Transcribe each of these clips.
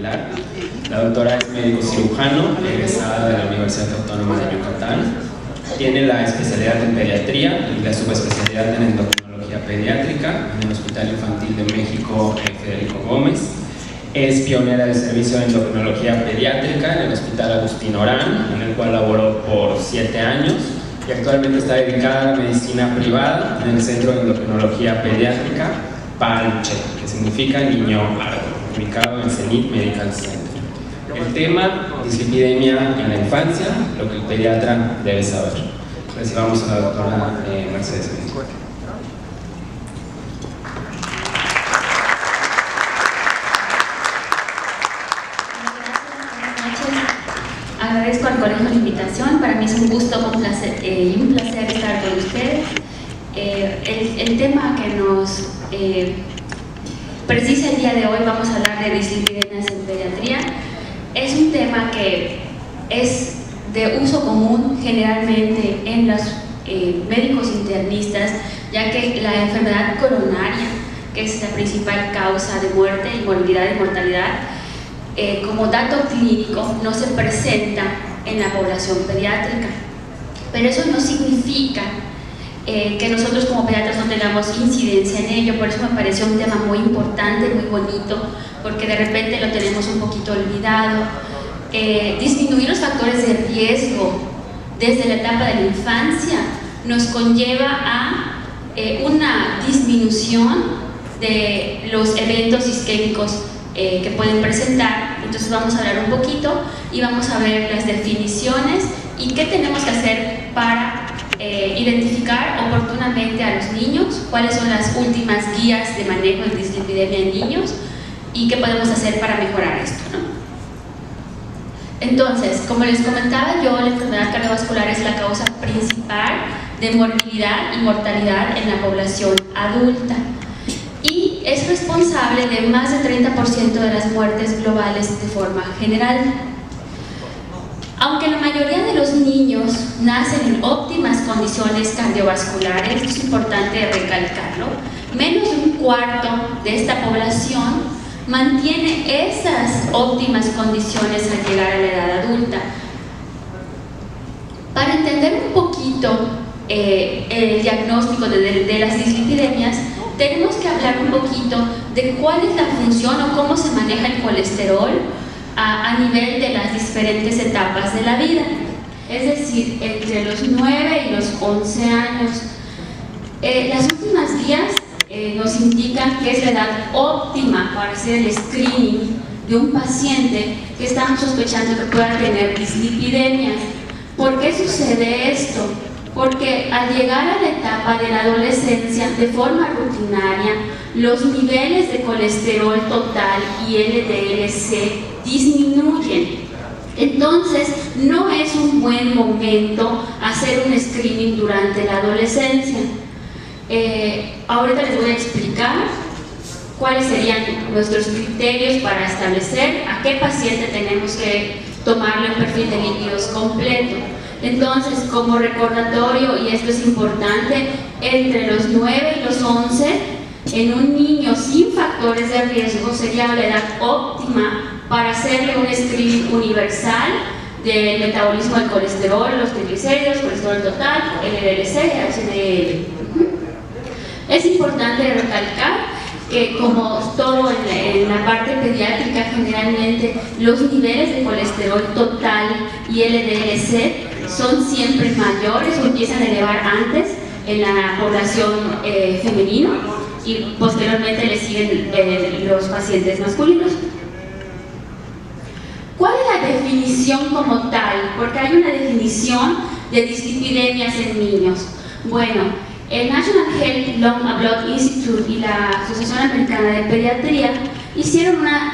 Aguilar. La doctora es médico cirujano, egresada de la Universidad Autónoma de Yucatán. Tiene la especialidad en pediatría y la subespecialidad en endocrinología pediátrica en el Hospital Infantil de México Federico Gómez. Es pionera del servicio de endocrinología pediátrica en el Hospital Agustín Orán, en el cual laboró por 7 años, y actualmente está dedicada a la medicina privada en el Centro de Endocrinología Pediátrica PANCHE, que significa Niño Árbol, ubicado en Zenit Medical Center. El tema, dislipidemia en la infancia, lo que el pediatra debe saber. Recibamos a la doctora Mercedes Benítez. Agradezco al colegio la invitación. Para mí es un gusto y un placer estar con ustedes. El tema que nos precisa el día de hoy, vamos a hablar de dislipidemias en pediatría. Es un tema que es de uso común generalmente en los médicos internistas, ya que la enfermedad coronaria, que es la principal causa de muerte y morbilidad y mortalidad, como dato clínico no se presenta en la población pediátrica, pero eso no significa que nosotros como pediatras no tengamos incidencia en ello. Por eso me pareció un tema muy importante, muy bonito, porque de repente lo tenemos un poquito olvidado. Disminuir los factores de riesgo desde la etapa de la infancia nos conlleva a una disminución de los eventos isquémicos que pueden presentar. Entonces vamos a hablar un poquito y vamos a ver las definiciones y qué tenemos que hacer para identificar oportunamente a los niños, cuáles son las últimas guías de manejo de dislipidemia en niños y qué podemos hacer para mejorar esto, ¿no? Entonces, como les comentaba yo, la enfermedad cardiovascular es la causa principal de morbilidad y mortalidad en la población adulta y es responsable de más del 30% de las muertes globales de forma general. Aunque la mayoría de los niños nacen en óptimas condiciones cardiovasculares, esto es importante recalcarlo, menos de un cuarto de esta población mantiene esas óptimas condiciones al llegar a la edad adulta. Para entender un poquito el diagnóstico de las dislipidemias, tenemos que hablar un poquito de cuál es la función o cómo se maneja el colesterol a nivel de las diferentes etapas de la vida, es decir, entre los 9 y los 11 años. Las últimas guías nos indican que es la edad óptima para hacer el screening de un paciente que estamos sospechando que pueda tener dislipidemias. ¿Por qué sucede esto? Porque al llegar a la etapa de la adolescencia, de forma rutinaria, los niveles de colesterol total y LDL-C disminuyen. Entonces, no es un buen momento hacer un screening durante la adolescencia. Ahorita les voy a explicar cuáles serían nuestros criterios para establecer a qué paciente tenemos que tomarle un perfil de lípidos completo. Entonces, como recordatorio, y esto es importante, entre los 9 y los 11, en un niño sin factores de riesgo sería la edad óptima para hacerle un screening universal del metabolismo del colesterol, los triglicéridos, colesterol total, LDL-C, HDL. Es importante recalcar que, como todo en la parte pediátrica, generalmente los niveles de colesterol total y LDL-C son siempre mayores o empiezan a elevar antes en la población femenina y posteriormente le siguen los pacientes masculinos. ¿Cuál es la definición como tal? Porque hay una definición de dislipidemias en niños. Bueno, el National Health Lung Blood Institute y la Asociación Americana de Pediatría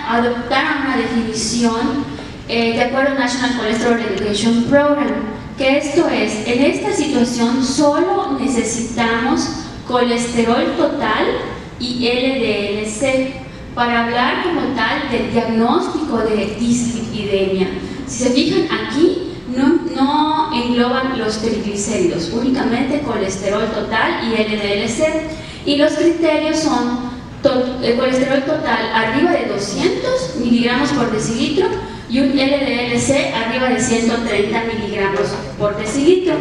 adoptaron una definición de acuerdo al National Cholesterol Education Program, que esto es, en esta situación solo necesitamos colesterol total y LDL-C para hablar como tal del diagnóstico de dislipidemia. Si se fijan aquí, no engloban los triglicéridos, únicamente colesterol total y LDL-C. Y los criterios son el colesterol total arriba de 200 miligramos por decilitro y un LDL-C arriba de 130 miligramos por decilitro.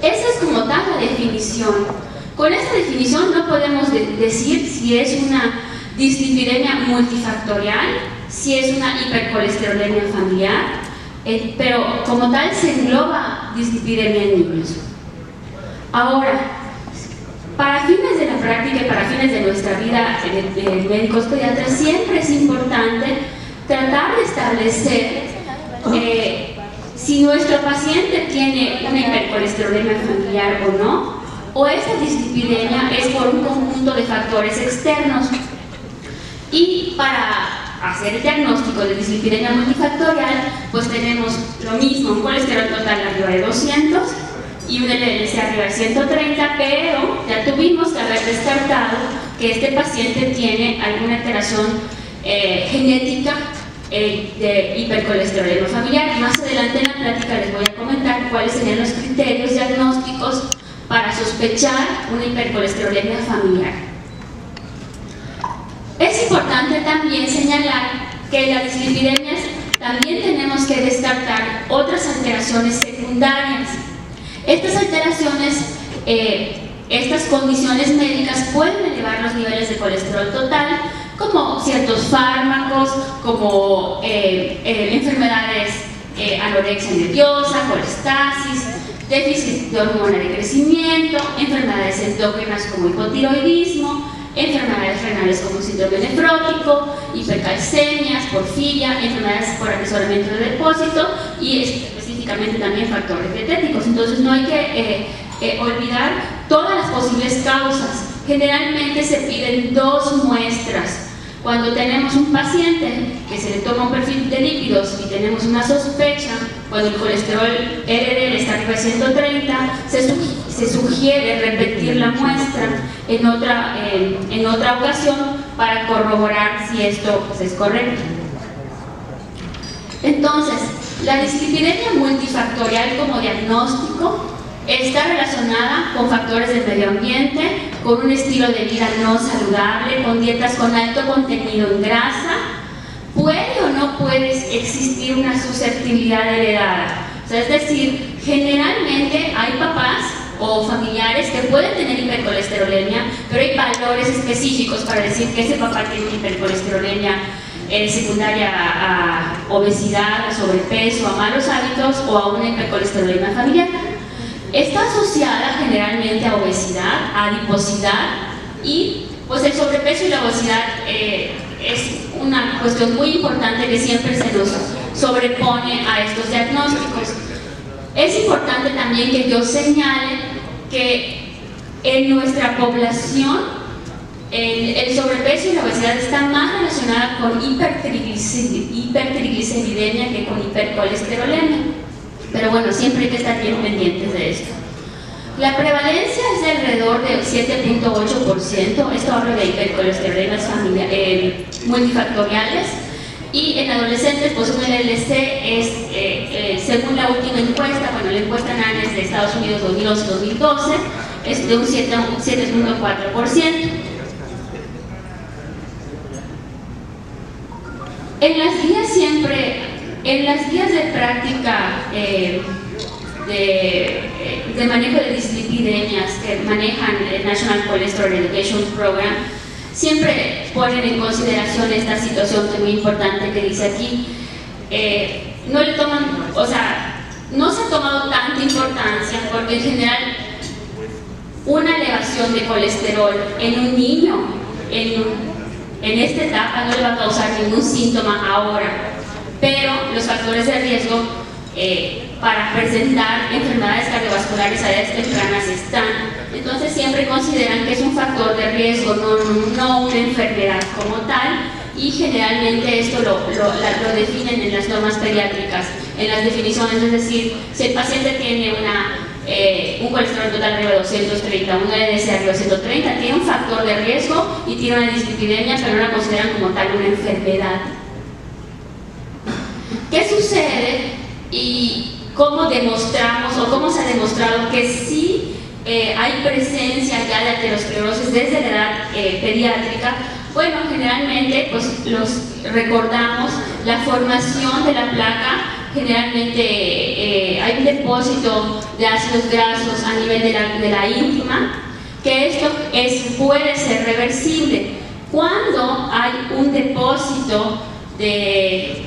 Esa es como tal la definición. Con esta definición no podemos decir si es una dislipidemia multifactorial, si es una hipercolesterolemia familiar, pero como tal se engloba dislipidemia en niños. Ahora, para fines de la práctica y para fines de nuestra vida de médicos pediatras, siempre es importante tratar de establecer si nuestro paciente tiene una hipercolesterolemia familiar o no, o esta dislipidemia es por un conjunto de factores externos. Y para hacer el diagnóstico de dislipidemia multifactorial, pues tenemos lo mismo, un colesterol total arriba de 200 y un LDL-C arriba de 130, pero ya tuvimos que haber descartado que este paciente tiene alguna alteración genética de hipercolesterolemia familiar. Más adelante en la plática les voy a comentar cuáles serían los criterios diagnósticos para sospechar una hipercolesterolemia familiar. Es importante también señalar que en las dislipidemias también tenemos que descartar otras alteraciones secundarias. Estas alteraciones, estas condiciones médicas pueden elevar los niveles de colesterol total, como ciertos fármacos, como enfermedades, anorexia nerviosa, colestasis, déficit de hormona de crecimiento, enfermedades endógenas como hipotiroidismo, enfermedades renales como síndrome nefrótico, hipercalcemias, porfiria, enfermedades por atesoramiento de depósito y específicamente también factores dietéticos. Entonces no hay que olvidar todas las posibles causas. Generalmente se piden 2 muestras. Cuando tenemos un paciente que se le toma un perfil de lípidos y tenemos una sospecha, cuando el colesterol LDL está arriba de 130, se sugiere repetir la muestra en otra ocasión para corroborar si esto pues, es correcto. Entonces, la dislipidemia multifactorial como diagnóstico está relacionada con factores del medio ambiente, con un estilo de vida no saludable, con dietas con alto contenido en grasa. ¿Puede o no puede existir una susceptibilidad heredada? O sea, es decir, generalmente hay papás o familiares que pueden tener hipercolesterolemia, pero hay valores específicos para decir que ese papá tiene hipercolesterolemia secundaria a obesidad, a sobrepeso, a malos hábitos o a una hipercolesterolemia familiar. Está asociada generalmente a obesidad, a adiposidad y pues el sobrepeso y la obesidad es una cuestión muy importante que siempre se nos sobrepone a estos diagnósticos. Es importante también que yo señale que en nuestra población el sobrepeso y la obesidad está más relacionada con hipertrigliceridemia que con hipercolesterolemia. Pero bueno, siempre hay que estar bien pendientes de esto. La prevalencia es de alrededor del 7.8%, esto habla de hipercolesterolemias multifactoriales, y en adolescentes pues un LDL-C es, según la última encuesta, bueno, la encuesta ANANES de Estados Unidos 2011-2012, es de un 7.4%. En las guías de práctica de manejo de dislipidemias que manejan el National Cholesterol Education Program, siempre ponen en consideración esta situación que es muy importante que dice aquí. No le toman, o sea, no se ha tomado tanta importancia porque en general una elevación de colesterol en un niño en esta etapa no le va a causar ningún síntoma ahora, pero los factores de riesgo para presentar enfermedades cardiovasculares a edades tempranas están. Entonces siempre consideran que es un factor de riesgo, no una enfermedad como tal, y generalmente esto lo definen en las normas pediátricas, en las definiciones. Es decir, si el paciente tiene un colesterol total arriba de 230, un LDL arriba de 130, tiene un factor de riesgo y tiene una dislipidemia, pero no la consideran como tal una enfermedad. ¿Qué sucede y cómo demostramos o cómo se ha demostrado que sí hay presencia ya de aterosclerosis desde la edad pediátrica? Bueno, generalmente pues los recordamos la formación de la placa. Generalmente hay un depósito de ácidos grasos a nivel de la íntima, que esto puede ser reversible. Cuando hay un depósito de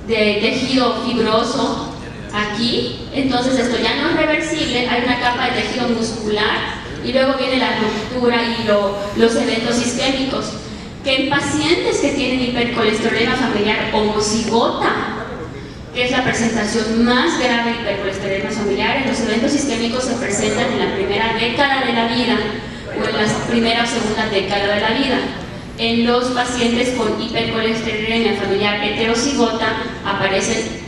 tejido fibroso aquí, entonces esto ya no es reversible, hay una capa de tejido muscular y luego viene la ruptura y los eventos isquémicos, que en pacientes que tienen hipercolesterolemia familiar homocigota, que es la presentación más grave de hipercolesterolemia familiar, los eventos isquémicos se presentan en la primera década de la vida o en la primera o segunda década de la vida. En los pacientes con hipercolesterolemia familiar heterocigota aparecen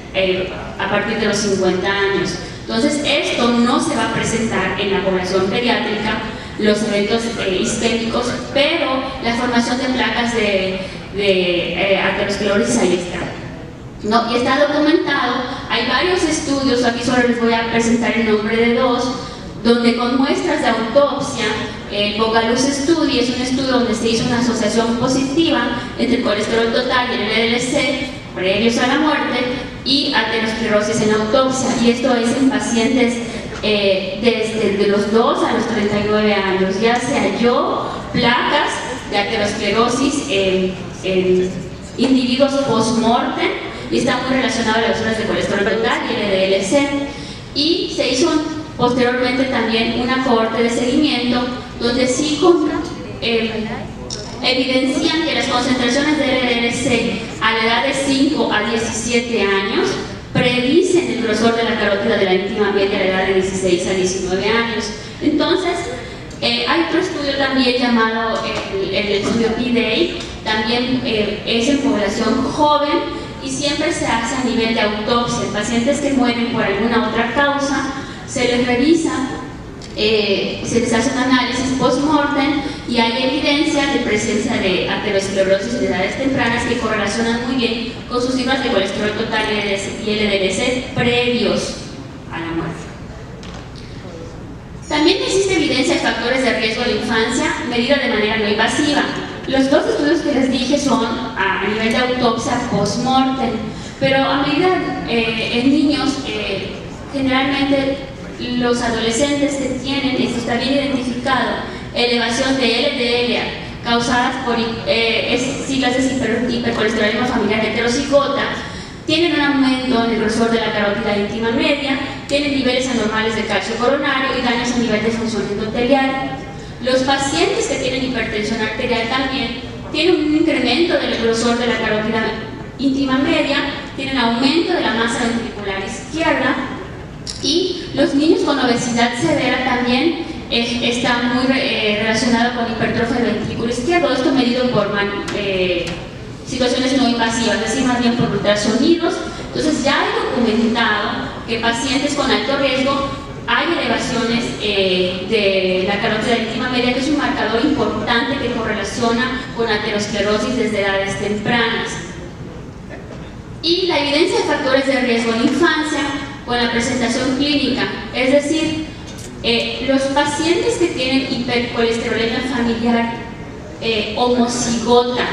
a partir de los 50 años. Entonces, esto no se va a presentar en la población pediátrica, los eventos isquémicos, pero la formación de placas de aterosclerosis ahí está. No, y está documentado, hay varios estudios, aquí solo les voy a presentar el nombre de dos, donde con muestras de autopsia, el Bogaluz Study es un estudio donde se hizo una asociación positiva entre el colesterol total y el LDL-C previos a la muerte y aterosclerosis en autopsia, y esto es en pacientes desde los 2 a los 39 años. Ya se halló placas de aterosclerosis en individuos post-mortem y está muy relacionado a las horas de colesterol total y el LDL-C, y se hizo posteriormente también una cohorte de seguimiento donde sí evidencian que las concentraciones de LDL-C a la edad de 5 a 17 años predicen el grosor de la carótida de la íntima media a la edad de 16 a 19 años. Entonces, hay otro estudio también llamado el estudio P-Day, también es en población joven y siempre se hace a nivel de autopsia. En pacientes que mueren por alguna otra causa, se les revisa, se les hace un análisis post-mortem y hay evidencia de presencia de aterosclerosis en edades tempranas que correlacionan muy bien con sus cifras de colesterol total y LDL-C previos a la muerte. También existe evidencia de factores de riesgo de infancia medida de manera no invasiva. Los dos estudios que les dije son a nivel de autopsia post-mortem, pero a medida en niños, generalmente los adolescentes que tienen, esto está bien identificado, elevación de LDL causadas por siglas de hipercolesterolemia familiar heterocigota, tienen un aumento en el grosor de la carótida íntima media, tienen niveles anormales de calcio coronario y daños a nivel de función endotelial. Los pacientes que tienen hipertensión arterial también tienen un incremento del grosor de la carótida íntima media, tienen aumento de la masa ventricular izquierda, y los niños con obesidad severa también está muy relacionado con hipertrofia del ventrículo izquierdo, esto medido por situaciones no invasivas, es decir, más bien por ultrasonidos. Entonces ya hay documentado que pacientes con alto riesgo hay elevaciones de la carótida íntima media, que es un marcador importante que correlaciona con aterosclerosis desde edades tempranas. Y la evidencia de factores de riesgo en infancia con la presentación clínica, es decir, los pacientes que tienen hipercolesterolemia familiar homocigota,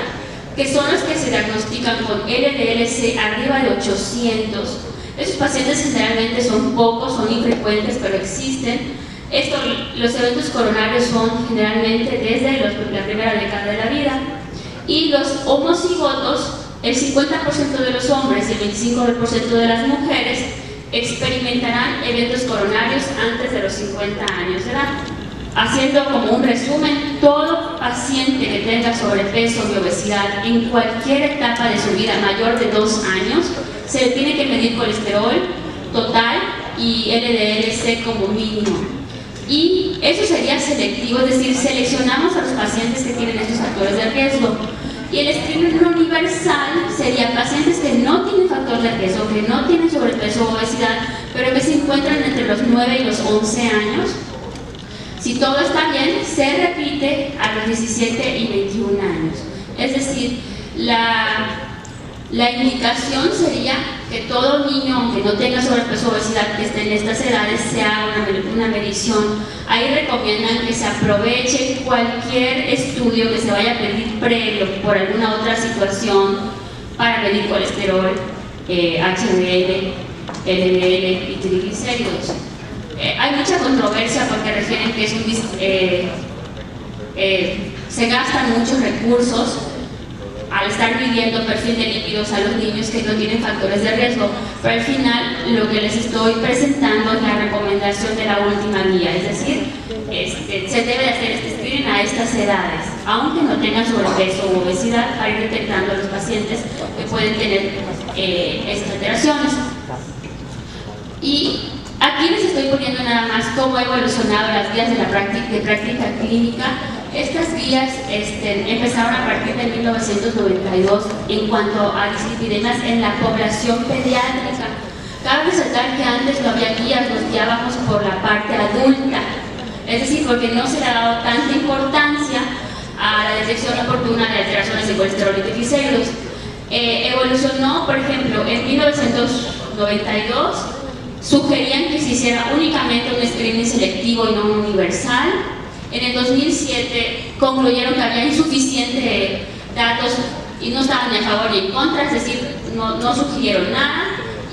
que son los que se diagnostican con LDL-C arriba de 800, esos pacientes generalmente son pocos, son infrecuentes, pero existen. Los eventos coronarios son generalmente desde la primera década de la vida, y los homocigotos, el 50% de los hombres y el 25% de las mujeres experimentarán eventos coronarios antes de los 50 años de edad. Haciendo como un resumen, todo paciente que tenga sobrepeso y obesidad en cualquier etapa de su vida mayor de 2 años, se le tiene que medir colesterol total y LDL-C como mínimo. Y eso sería selectivo, es decir, seleccionamos a los pacientes que tienen estos factores de riesgo. Y el screening universal sería pacientes que no tienen factor de riesgo, que no tienen sobrepeso o obesidad, pero que se encuentran entre los 9 y los 11 años. Si todo está bien, se repite a los 17 y 21 años. Es decir, La indicación sería que todo niño, aunque no tenga sobrepeso o obesidad, que esté en estas edades, se haga una medición. Ahí recomiendan que se aproveche cualquier estudio que se vaya a pedir previo por alguna otra situación para medir colesterol, HDL, LDL y triglicéridos. Hay mucha controversia porque refieren que se gastan muchos recursos al estar midiendo perfil de lípidos a los niños que no tienen factores de riesgo, pero al final lo que les estoy presentando es la recomendación de la última guía, es decir, se debe hacer este screening a estas edades, aunque no tengan sobrepeso u obesidad, para ir detectando a los pacientes que pueden tener estas alteraciones. Y aquí les estoy poniendo nada más cómo ha evolucionado las guías de práctica clínica. Estas guías empezaron a partir de 1992 en cuanto a dislipidemias en la población pediátrica. Cabe resaltar que antes no había guías, nos guiábamos por la parte adulta, es decir, porque no se le ha dado tanta importancia a la detección oportuna de alteraciones de colesterol y triglicéridos. Evolucionó, por ejemplo, en 1992 sugerían que se hiciera únicamente un screening selectivo y no universal. En el 2007 concluyeron que había insuficientes datos y no estaban ni a favor ni en contra, es decir, no sugirieron nada.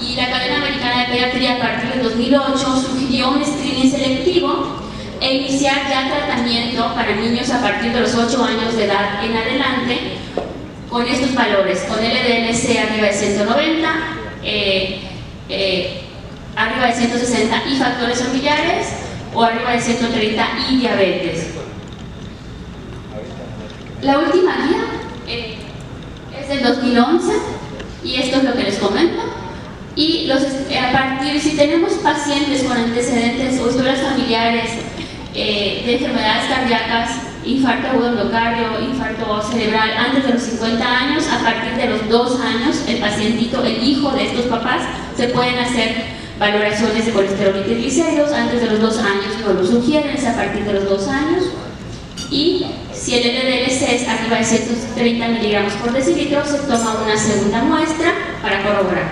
Y la Academia Americana de Pediatría a partir del 2008 sugirió un screening selectivo e iniciar ya tratamiento para niños a partir de los 8 años de edad en adelante con estos valores, con LDL-C arriba de 190, arriba de 160 y factores familiares, o arriba de 130 y diabetes. La última guía es del 2011 y esto es lo que les comento. Y si tenemos pacientes con antecedentes o historias familiares de enfermedades cardíacas, infarto agudo miocardio, infarto cerebral antes de los 50 años, a partir de los 2 años, el pacientito, el hijo de estos papás, se pueden hacer valoraciones de colesterol y triglicéridos. Antes de los 2 años no lo sugieren, es a partir de los 2 años. Y si el LDL-C es arriba de 130 miligramos por decilitro, se toma una segunda muestra para corroborar.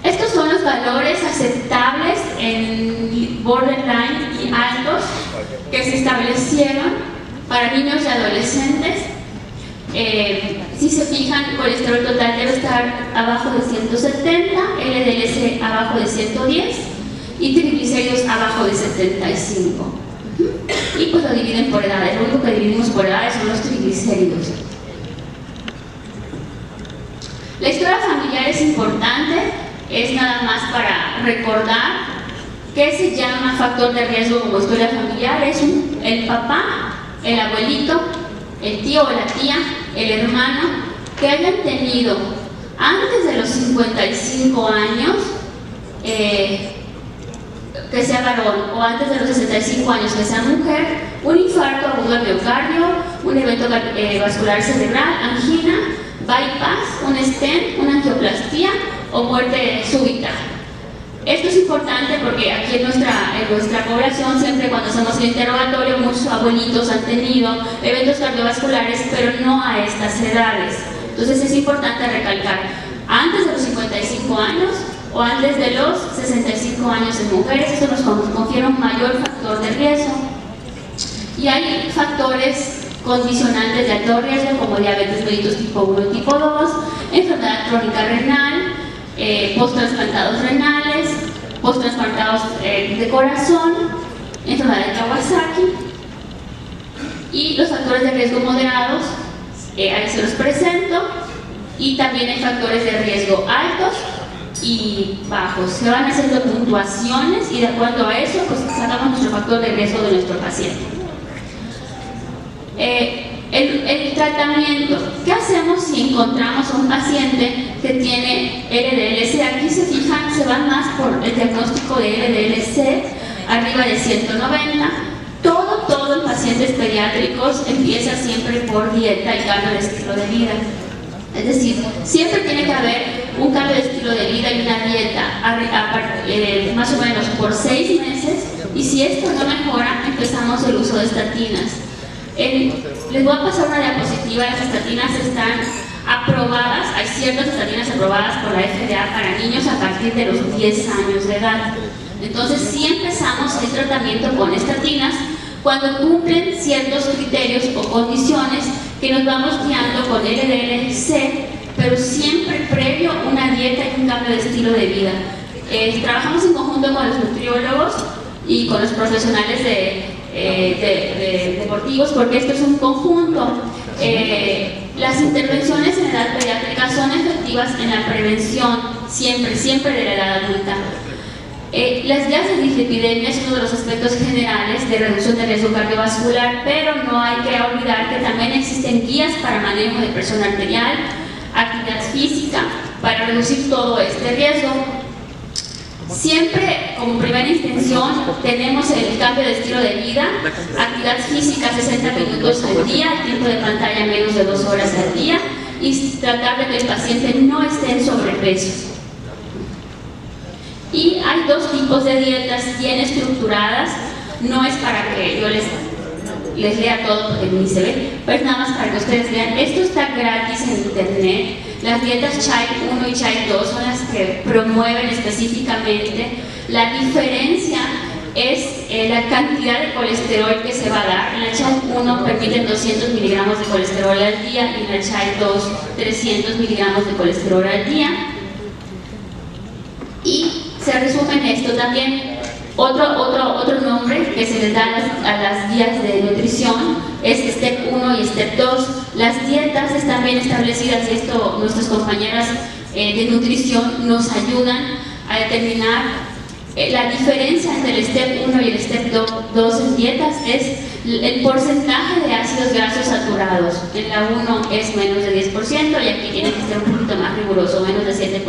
Estos son los valores aceptables en borderline y altos que se establecieron para niños y adolescentes. Si se fijan, colesterol total debe estar abajo de 170, LDL-C abajo de 110 y triglicéridos abajo de 75. Y pues lo dividen por edades, lo único que dividimos por edades son los triglicéridos. La historia familiar es importante, es nada más para recordar que se llama factor de riesgo como historia familiar. Es el papá, el abuelito, el tío o la tía, el hermano, que hayan tenido antes de los 55 años, que sea varón, o antes de los 65 años, que sea mujer, un infarto agudo al miocardio, un evento vascular cerebral, angina, bypass, un stent, una angioplastía o muerte súbita. Esto es importante porque aquí en nuestra población, siempre cuando hacemos el interrogatorio, muchos abuelitos han tenido eventos cardiovasculares, pero no a estas edades. Entonces es importante recalcar, antes de los 55 años o antes de los 65 años en mujeres, esto nos confiere un mayor factor de riesgo. Y hay factores condicionantes de alto riesgo como diabetes mellitus tipo 1 y tipo 2, enfermedad crónica renal, post-transplantados renales, post-transplantados de corazón, enfermedad de Kawasaki, y los factores de riesgo moderados, ahí se los presento, y también hay factores de riesgo altos y bajos. Se van haciendo puntuaciones y de acuerdo a eso pues sacamos nuestro factor de riesgo de nuestro paciente. El tratamiento, ¿qué hacemos si encontramos a un paciente que tiene LDL-C? Aquí se fijan, se va más por el diagnóstico de LDL-C arriba de 190. Todo en pacientes pediátricos empieza siempre por dieta y cambio de estilo de vida. Es decir, siempre tiene que haber un cambio de estilo de vida y una dieta más o menos por 6 meses, y si esto no mejora, empezamos el uso de estatinas. Les voy a pasar una diapositiva. Las estatinas están aprobadas, hay ciertas estatinas aprobadas por la FDA para niños a partir de los 10 años de edad. Entonces sí empezamos el tratamiento con estatinas cuando cumplen ciertos criterios o condiciones que nos vamos guiando con LDL-C, pero siempre previo una dieta y un cambio de estilo de vida. Trabajamos en conjunto con los nutriólogos y con los profesionales deportivos, porque esto es un conjunto. Las intervenciones en edad pediátrica son efectivas en la prevención, siempre de la edad adulta. Las guías de dislipidemia es uno de los aspectos generales de reducción de riesgo cardiovascular, pero no hay que olvidar que también existen guías para manejo de presión arterial, actividad física, para reducir todo este riesgo. Siempre, como primera intención, tenemos el cambio de estilo de vida, actividad física 60 minutos al día, tiempo de pantalla menos de 2 horas al día y tratar de que el paciente no esté en sobrepeso. Y hay dos tipos de dietas bien estructuradas, no es para que yo les lea todo porque ni se ve, pero es nada más para que ustedes vean. Esto está gratis en internet. Las dietas Child 1 y Child 2 son las que promueven específicamente. La diferencia es la cantidad de colesterol que se va a dar. En la Child 1 permiten 200 miligramos de colesterol al día y en la Child 2 300 miligramos de colesterol al día. Y se resume en esto también. Otro nombre que se les da a las guías de nutrición es Step 1 y Step 2. Las dietas están bien establecidas y esto nuestras compañeras de nutrición nos ayudan a determinar la diferencia entre el Step 1 y el Step 2 en dietas es el porcentaje de ácidos grasos saturados. En la 1 es menos de 10% y aquí tiene que ser un poquito más riguroso, menos de 7%.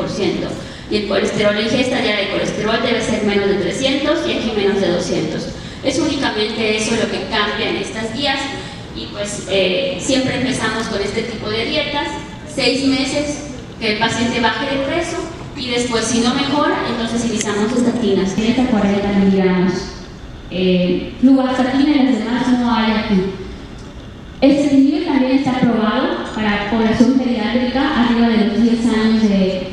Y el colesterol, la ingesta diaria de colesterol debe ser menos de 300 y aquí menos de 200. Es únicamente eso lo que cambia en estas guías y pues siempre empezamos con este tipo de dietas, 6 meses que el paciente baje de peso y después si no mejora, entonces iniciamos estatinas. Dieta 40 miligramos. Fluvastatina y las demás no hay aquí. Este nivel también está aprobado para población pediátrica arriba de los 10 años de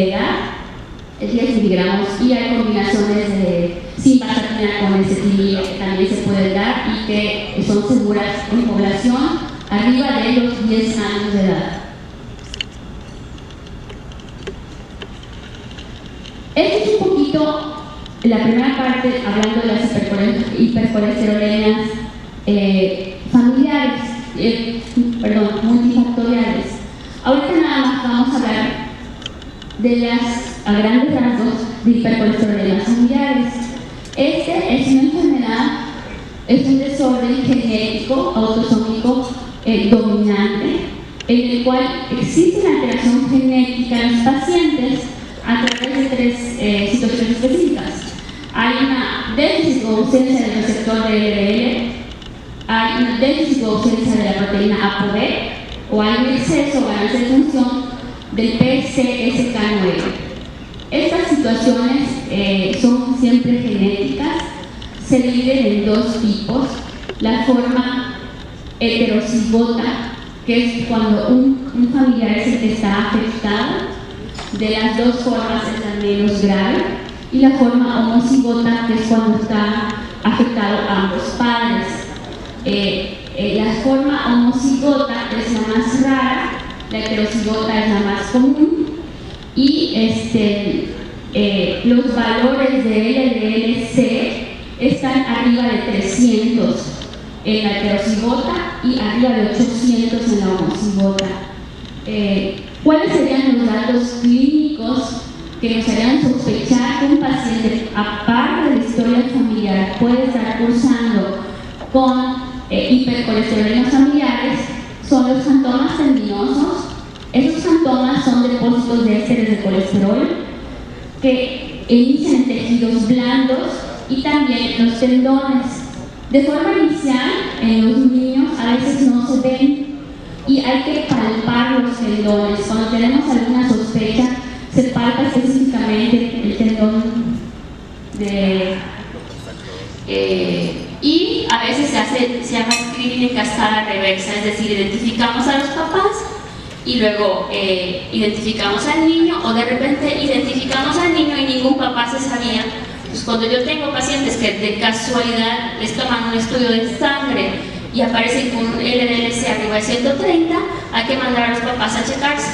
edad, es 10 miligramos, y hay combinaciones de simvastatina con ezetimibe que también se pueden dar y que son seguras en población arriba de los 10 años de edad. Esta es un poquito la primera parte hablando de las hipercolesterolemias familiares, multifactoriales. Ahorita nada más vamos a hablar de las, a grandes rasgos, de hipercolesterolemias familiares. Este es una enfermedad, es un desorden genético autosómico dominante, en el cual existe una alteración genética en los pacientes a través de 3 situaciones específicas. Hay una déficit o ausencia del receptor de LDL, hay una déficit o ausencia de la proteína ApoB, o hay un exceso o ganancia de función del PCSK9. Estas situaciones son siempre genéticas, se dividen en 2 tipos. La forma heterocigota, que es cuando un familiar es el que está afectado. De las 2 formas es la menos grave. Y la forma homocigota, que es cuando está afectado ambos padres. La forma homocigota es la más rara, la heterocigota es la más común y los valores de LDL-C están arriba de 300 en la heterocigota y arriba de 800 en la homocigota. ¿Cuáles serían los datos clínicos que nos harían sospechar que un paciente, aparte de la historia familiar, puede estar cursando con hipercolesterolemias familiares? Son los xantomas tendinosos. Esos xantomas son depósitos de ésteres de colesterol que inician en tejidos blandos y también los tendones. De forma inicial, en los niños a veces no se ven y hay que palpar los tendones. Cuando tenemos alguna sospecha, se palpa específicamente el tendón y a veces se llama screening en cascada reversa, es decir, identificamos a los papás y luego identificamos al niño, o de repente identificamos al niño y ningún papá se sabía. Pues cuando yo tengo pacientes que de casualidad les toman un estudio de sangre y aparecen con un LDL-C arriba de 130, hay que mandar a los papás a checarse.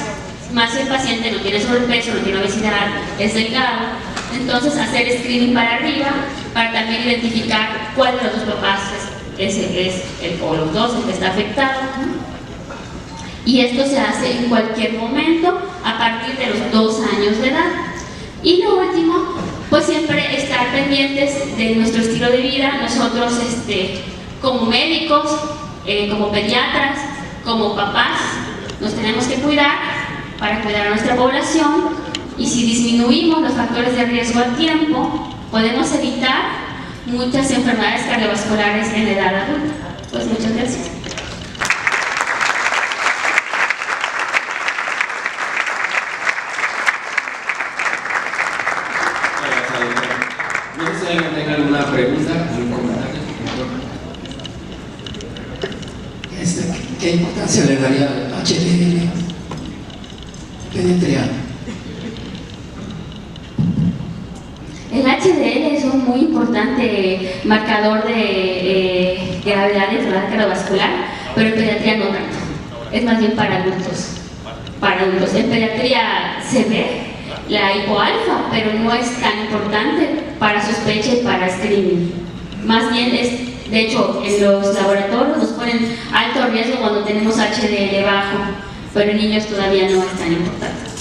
Más si el paciente no tiene sobrepeso, no tiene obesidad, es delgado, entonces hacer screening para arriba para también identificar cuál de los dos papás o los dos el que está afectado. Y esto se hace en cualquier momento a partir de los 2 años de edad. Y lo último, pues siempre estar pendientes de nuestro estilo de vida. Nosotros como médicos, como pediatras, como papás, nos tenemos que cuidar para cuidar a nuestra población, y si disminuimos los factores de riesgo a tiempo, podemos evitar muchas enfermedades cardiovasculares en la edad adulta. Pues muchas gracias. No sé si alguien tenga alguna pregunta, algún comentario. ¿Qué importancia le daría al HDL pediatría? El HDL es un muy importante marcador de gravedad de enfermedad cardiovascular, pero en pediatría no tanto. Es más bien para adultos. Para adultos. En pediatría se ve la hipoalfa, pero no es tan importante para sospecha y para screening. Más bien es, de hecho, en los laboratorios nos ponen alto riesgo cuando tenemos HDL bajo, pero en niños todavía no es tan importante.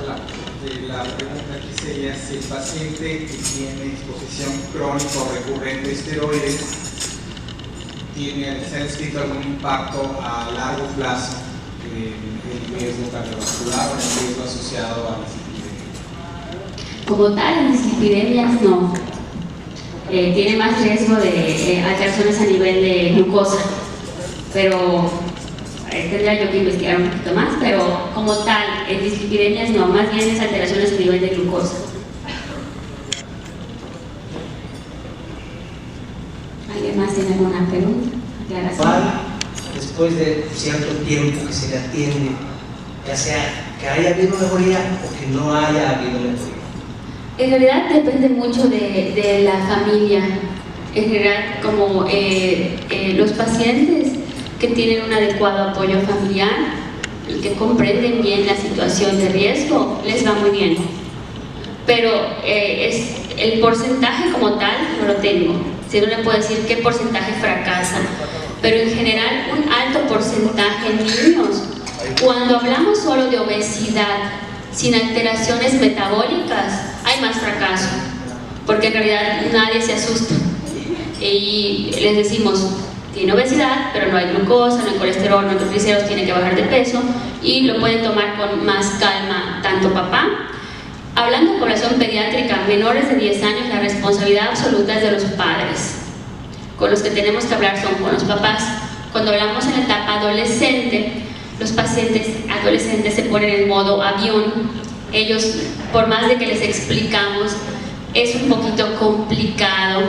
Hola, la pregunta aquí sería si el paciente que tiene exposición crónica o recurrente a esteroides se ha descrito algún impacto a largo plazo en el riesgo cardiovascular o en el riesgo asociado a la dislipidemia. Como tal, en dislipidemias no. Tiene más riesgo de alteraciones a nivel de glucosa, pero tendría yo que investigar un poquito más, pero como tal, en dislipidemias no, más bien es alteraciones a nivel de glucosa. ¿Alguien más tiene alguna pregunta? Después de cierto tiempo que se le atiende, ya sea que haya habido mejoría o que no haya habido mejoría? En realidad depende mucho de la familia. En general, como los pacientes que tienen un adecuado apoyo familiar y que comprenden bien la situación de riesgo, les va muy bien. Pero el porcentaje como tal no lo tengo. Si no le puedo decir qué porcentaje fracasa, pero en general un alto porcentaje en niños. Cuando hablamos solo de obesidad sin alteraciones metabólicas, hay más fracaso, porque en realidad nadie se asusta y les decimos, tiene obesidad, pero no hay glucosa, no hay colesterol, no hay triglicéridos, tiene que bajar de peso, y lo pueden tomar con más calma tanto papá. Hablando de población pediátrica, menores de 10 años, la responsabilidad absoluta es de los padres. Con los que tenemos que hablar son con los papás. Cuando hablamos en la etapa adolescente, los pacientes adolescentes se ponen en modo avión. Ellos, por más de que les explicamos, es un poquito complicado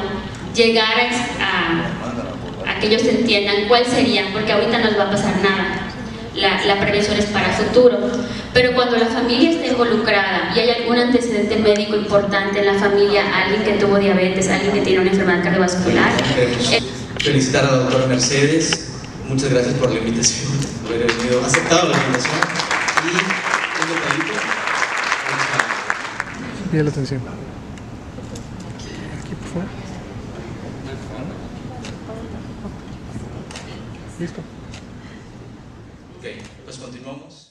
llegar a que ellos entiendan cuál sería, porque ahorita no les va a pasar nada. La prevención es para futuro. Pero cuando la familia está involucrada y hay algún antecedente médico importante en la familia, alguien que tuvo diabetes, alguien que tiene una enfermedad cardiovascular. Felicitar a la doctora Mercedes, muchas gracias por la invitación, por haber venido, aceptado la invitación. Y un detallito. Pide la atención. Aquí, por favor. Listo. Ok, pues continuamos.